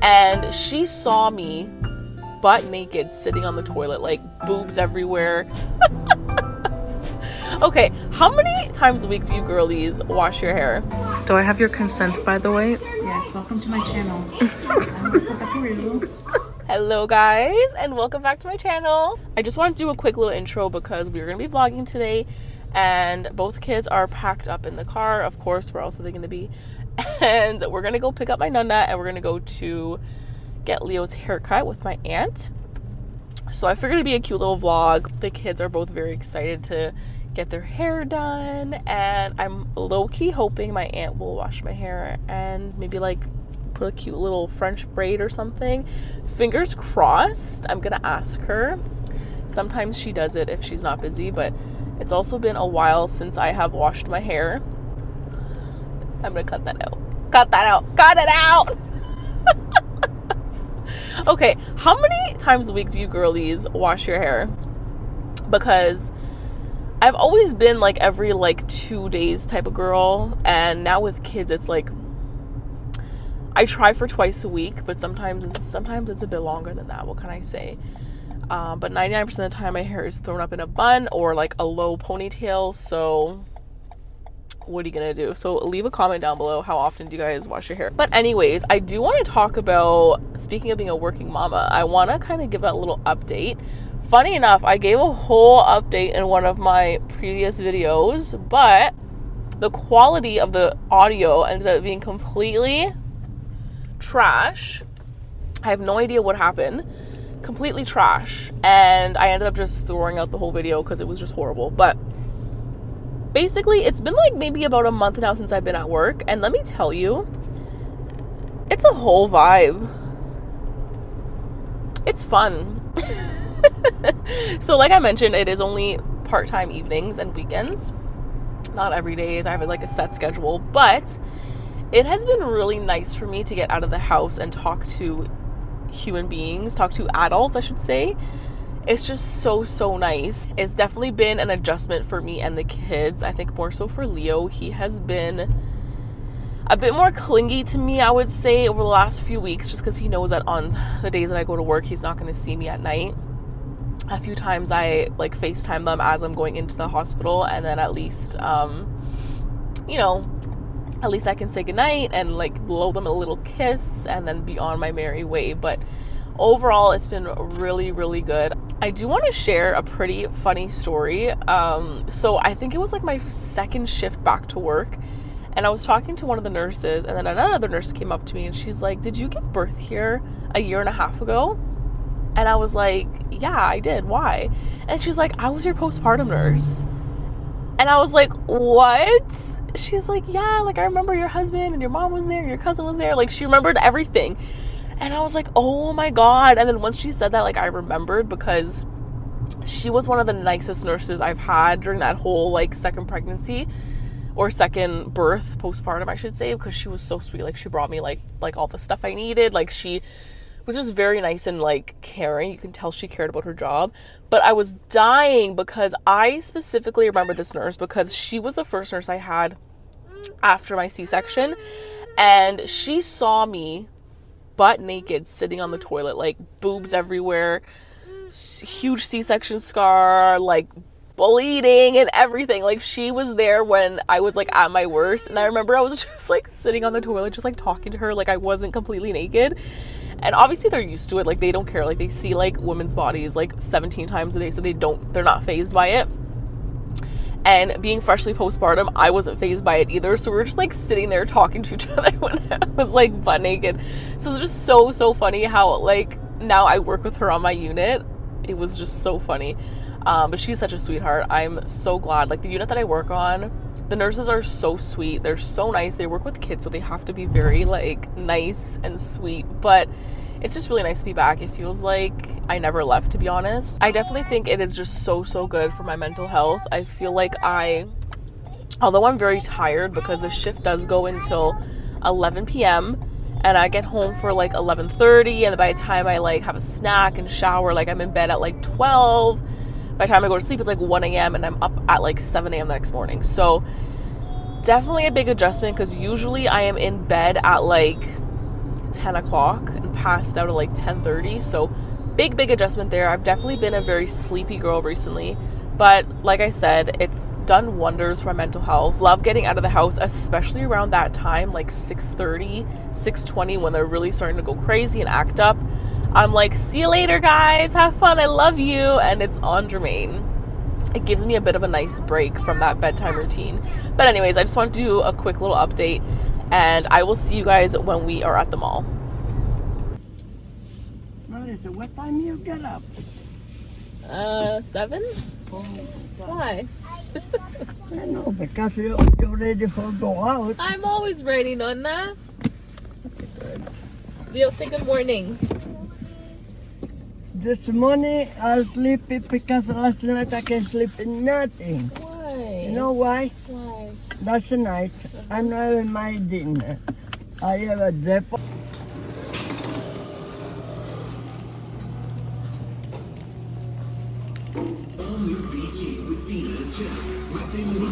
and she saw me butt naked sitting on the toilet, like boobs everywhere. Okay, how many times a week do you girlies wash your hair? Do I have your consent, by the way? Yes, welcome to my channel. I'm Lisa Pecorino. Hello guys, and welcome back to my channel. I just want to do a quick little intro because we're going to be vlogging today, and both kids are packed up in the car. Of course, where else are they going to be? And we're going to go pick up my nonna, and we're going to go to get Leo's haircut with my aunt. So I figured it'd be a cute little vlog. The kids are both very excited to get their hair done, and I'm low-key hoping my aunt will wash my hair and maybe like put a cute little French braid or something. Fingers crossed. I'm gonna ask her. Sometimes she does it if she's not busy, but it's also been a while since I have washed my hair. I'm gonna cut that out. Cut it out. Okay, how many times a week do you girlies wash your hair? Because I've always been like every like 2 days type of girl, and now with kids it's like I try for twice a week, but sometimes it's a bit longer than that. What can I say? But 99% of the time my hair is thrown up in a bun or like a low ponytail, so what are you gonna do? So leave a comment down below, how often do you guys wash your hair? But anyways, I do want to talk about, speaking of being a working mama, I want to kind of give a little update. Funny enough, I gave a whole update in one of my previous videos, but the quality of the audio ended up being completely trash. I have no idea what happened. Completely trash. And I ended up just throwing out the whole video because it was just horrible. But basically, it's been like maybe about a month now since I've been at work, and let me tell you, it's a whole vibe. It's fun. So like I mentioned, it is only part-time evenings and weekends, not every day. I have like a set schedule, but it has been really nice for me to get out of the house and talk to human beings, talk to adults, I should say. It's just so nice. It's definitely been an adjustment for me and the kids. I think more so for Leo. He has been a bit more clingy to me, I would say, over the last few weeks, just because he knows that on the days that I go to work, he's not going to see me at night. A few times I like FaceTime them as I'm going into the hospital, and then at least, you know, at least I can say goodnight and like blow them a little kiss and then be on my merry way. But overall, it's been really good. I do want to share a pretty funny story. So I think it was like my second shift back to work, and I was talking to one of the nurses, and then another nurse came up to me and she's like, "Did you give birth here a year and a half ago?" And I was like, "Yeah, I did. Why?" And she's like, "I was your postpartum nurse." And I was like, "What?" She's like, "Yeah, like I remember your husband and your mom was there and your cousin was there." Like she remembered everything. And I was like, "Oh my God." And then once she said that, like I remembered, because she was one of the nicest nurses I've had during that whole like second pregnancy or second birth, postpartum I should say, because she was so sweet. Like she brought me like all the stuff I needed. Like she was just very nice and like caring. You can tell she cared about her job. But I was dying because I specifically remember this nurse because she was the first nurse I had after my C-section, and she saw me butt naked sitting on the toilet, like boobs everywhere, huge C-section scar, like bleeding and everything. Like she was there when I was like at my worst, and I remember I was just like sitting on the toilet just like talking to her like I wasn't completely naked. And obviously they're used to it, like they don't care, like they see like women's bodies like 17 times a day, so they're not fazed by it. And being freshly postpartum, I wasn't fazed by it either, so we were just like sitting there talking to each other when I was like butt naked. So it was just so funny how like now I work with her on my unit. It was just so funny. But she's such a sweetheart. I'm so glad. Like the unit that I work on, the nurses are so sweet. They're so nice. They work with kids, so they have to be very like nice and sweet. But it's just really nice to be back. It feels like I never left, to be honest. I definitely think it is just so good for my mental health. I feel like although I'm very tired because the shift does go until 11 p.m. and I get home for like 11:30, and by the time I like have a snack and shower, like I'm in bed at like 12. By the time I go to sleep, it's like 1 a.m. and I'm up at like 7 a.m. the next morning. So definitely a big adjustment, because usually I am in bed at like 10 o'clock and passed out at like 10:30. So big adjustment there. I've definitely been a very sleepy girl recently. But like I said, it's done wonders for my mental health. Love getting out of the house, especially around that time, like 6:30, 6:20, when they're really starting to go crazy and act up. I'm like, see you later, guys. Have fun. I love you. And it's on Jermaine. It gives me a bit of a nice break from that bedtime routine. But anyways, I just wanted to do a quick little update. And I will see you guys when we are at the mall. Melissa, what time you get up? 7? Oh, Why? I know, because you're ready for go out. I'm always ready, Nonna. Leo, say good morning. This morning I sleep because last night I can't sleep in nothing. Why? You know why? Why? Last night I'm having my dinner. I have a depot.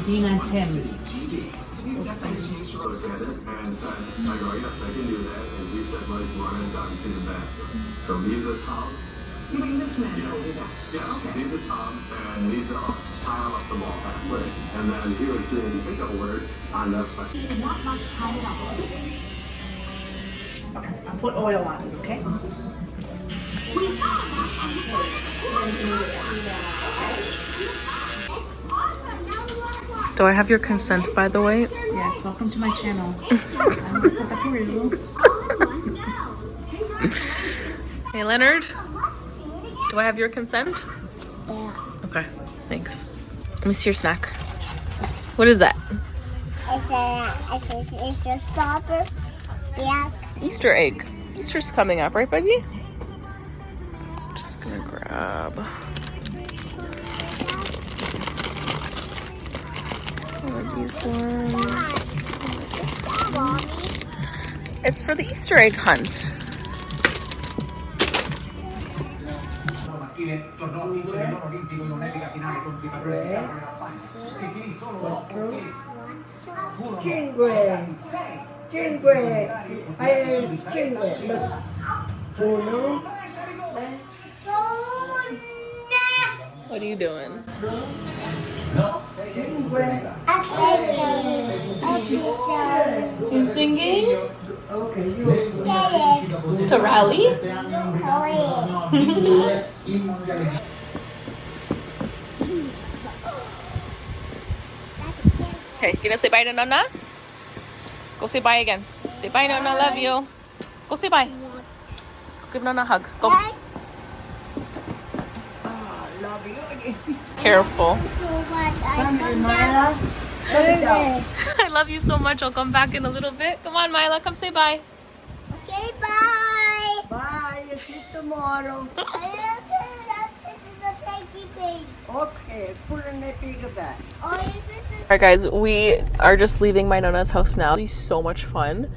Dina and Tim. And said, I go, yes, I can do that. And he said, like, run it down to the bathroom. So leave the tub. You mean this man told you that? Yeah, leave the tub and leave the tile up the wall halfway. And then he was doing bigger work on the... Not much time at all. Okay, I'll put oil on it, okay? Do I have your consent, by the way? Yes, welcome to my channel. I'm Melissa Peru. Hey, Leonard. Do I have your consent? Yeah. Okay, thanks. Let me see your snack. What is that? It's a stopper. Yeah. Easter egg. Easter's coming up, right, baby? Just gonna grab one of these ones. This ones. It's for the Easter egg hunt. Maschile tornò a vincere l'oro olimpico in un'epica finale contro i padroni di casa della Spagna, che finì solo dopo che furono sei. Cinque. Uno. What are you doing? You singing? Okay, you. To rally? Okay, you gonna say bye to Nonna? Go say bye again. Say bye, Nonna. Love you. Go say bye. Give Nonna a hug. Go. Love you. Careful. Come here, Myla. Sit down. I love you so much. I'll come back in a little bit. Come on, Mila. Come say bye. Okay, bye. Bye. See you tomorrow. Okay, put in the big bag. Alright guys, we are just leaving my Nonna's house now. It's so much fun.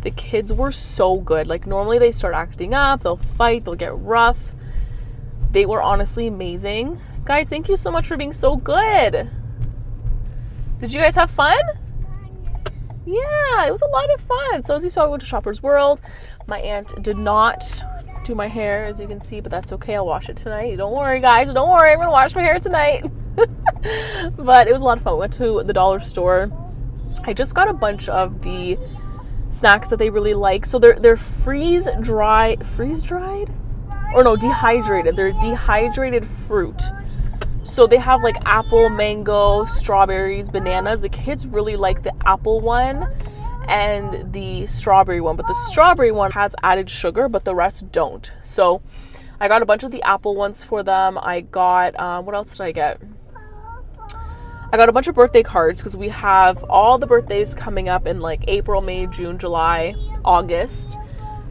The kids were so good. Like normally they start acting up, they'll fight, they'll get rough. They were honestly amazing. Guys, thank you so much for being so good. Did you guys have fun? Yeah, it was a lot of fun. So as you saw, we went to Shoppers World. My aunt did not do my hair, as you can see, but that's okay. I'll wash it tonight. Don't worry, guys. Don't worry. I'm going to wash my hair tonight. But it was a lot of fun. We went to the dollar store. I just got a bunch of the snacks that they really like. So they're freeze-dried? Or no, dehydrated. They're dehydrated fruit. So they have like apple, mango, strawberries, bananas. The kids really like the apple one and the strawberry one, but the strawberry one has added sugar, but the rest don't. So I got a bunch of the apple ones for them. I got, what else did I get? I got a bunch of birthday cards because we have all the birthdays coming up in like April, May, June, July, August.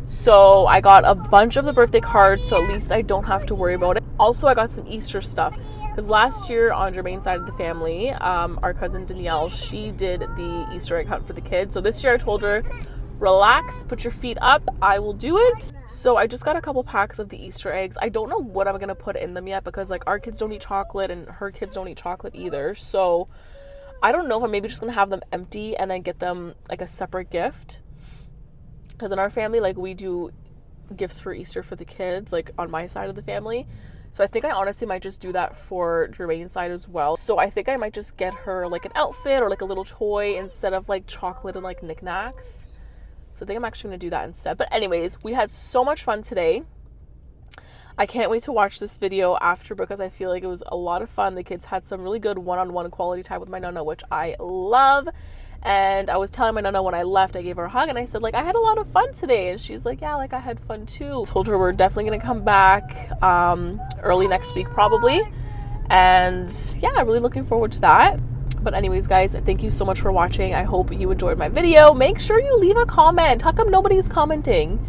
So I got a bunch of the birthday cards, so at least I don't have to worry about it. Also, I got some Easter stuff. Because last year on Jermaine's side of the family, our cousin Danielle, she did the Easter egg hunt for the kids. So this year I told her, relax, put your feet up, I will do it. So I just got a couple packs of the Easter eggs. I don't know what I'm going to put in them yet because like our kids don't eat chocolate and her kids don't eat chocolate either. So I don't know if I'm maybe just going to have them empty and then get them like a separate gift. because in our family, like, we do gifts for Easter for the kids, like on my side of the family. So I think I honestly might just do that for Jermaine's side as well. So I think I might just get her like an outfit or like a little toy instead of like chocolate and like knickknacks. So I think I'm actually gonna do that instead. But anyways, we had so much fun today. I can't wait to watch this video after because I feel like it was a lot of fun. The kids had some really good one-on-one quality time with my nonna, which I love. And I was telling my nonna when I left, I gave her a hug and I said, like, I had a lot of fun today. And she's like, yeah, like, I had fun too. Told her we're definitely gonna come back early next week probably. And yeah, I'm really looking forward to that. But anyways, guys, thank you so much for watching. I hope you enjoyed my video. Make sure you leave a comment. How come nobody's commenting?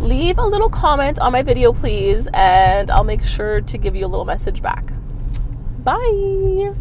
Leave a little comment on my video, please, and I'll make sure to give you a little message back. Bye.